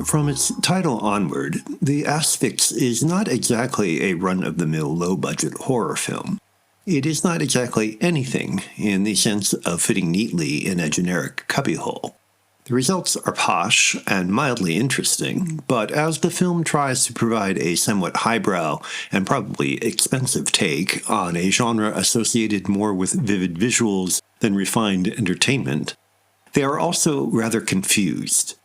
From its title onward, the Asphyx is not exactly a run-of-the-mill low-budget horror film. It is not exactly anything in the sense of fitting neatly in a generic cubbyhole. The results are posh and mildly interesting, but as the film tries to provide a somewhat highbrow and probably expensive take on a genre associated more with vivid visuals than refined entertainment, they are also rather confused.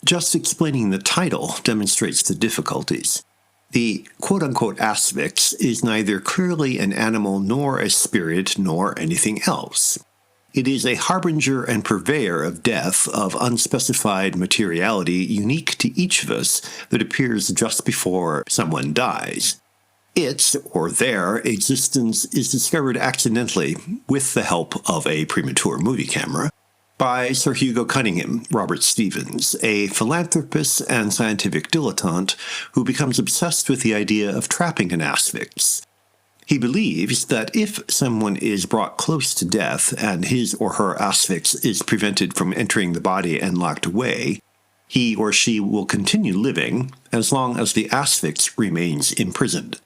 Just explaining the title demonstrates the difficulties. The quote-unquote Asphyx is neither clearly an animal nor a spirit nor anything else. It is a harbinger and purveyor of death of unspecified materiality unique to each of us that appears just before someone dies. Its, or their, existence is discovered accidentally with the help of a premature movie camera by Sir Hugo Cunningham, Robert Stevens, a philanthropist and scientific dilettante who becomes obsessed with the idea of trapping an Asphyx. He believes that if someone is brought close to death and his or her Asphyx is prevented from entering the body and locked away, he or she will continue living as long as the Asphyx remains imprisoned.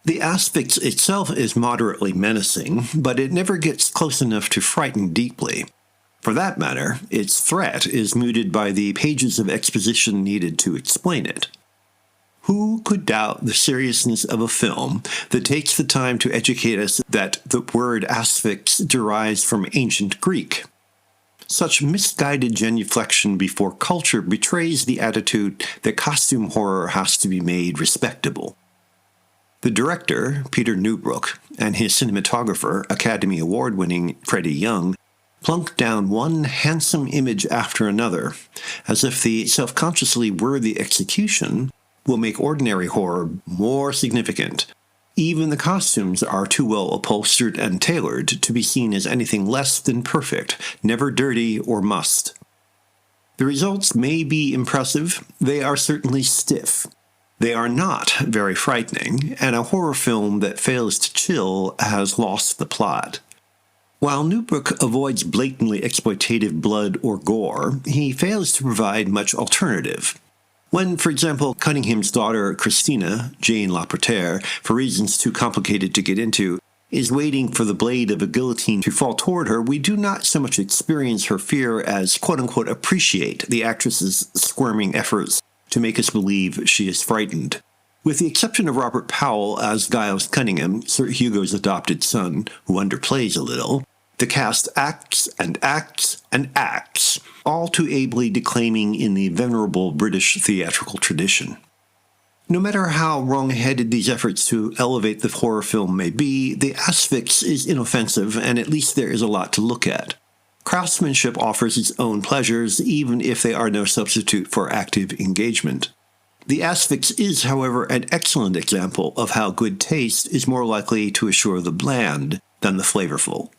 The Asphyx itself is moderately menacing, but it never gets close enough to frighten deeply. For that matter, its threat is mooted by the pages of exposition needed to explain it. Who could doubt the seriousness of a film that takes the time to educate us that the word Asphyx derives from ancient Greek? Such misguided genuflection before culture betrays the attitude that costume horror has to be made respectable. The director, Peter Newbrook, and his cinematographer, Academy Award-winning Freddie Young, plunk down one handsome image after another, as if the self-consciously worthy execution will make ordinary horror more significant. Even the costumes are too well upholstered and tailored to be seen as anything less than perfect, never dirty or mussed. The results may be impressive, they are certainly stiff. They are not very frightening, and a horror film that fails to chill has lost the plot. While Newbrook avoids blatantly exploitative blood or gore, he fails to provide much alternative. When, for example, Cunningham's daughter Christina, Jane Laportaire, for reasons too complicated to get into, is waiting for the blade of a guillotine to fall toward her, we do not so much experience her fear as quote-unquote appreciate the actress's squirming efforts to make us believe she is frightened. With the exception of Robert Powell as Giles Cunningham, Sir Hugo's adopted son, who underplays a little, the cast acts and acts and acts, all too ably declaiming in the venerable British theatrical tradition. No matter how wrong-headed these efforts to elevate the horror film may be, the Asphyx is inoffensive, and at least there is a lot to look at. Craftsmanship offers its own pleasures, even if they are no substitute for active engagement. The Asphyx is, however, an excellent example of how good taste is more likely to assure the bland than the flavorful.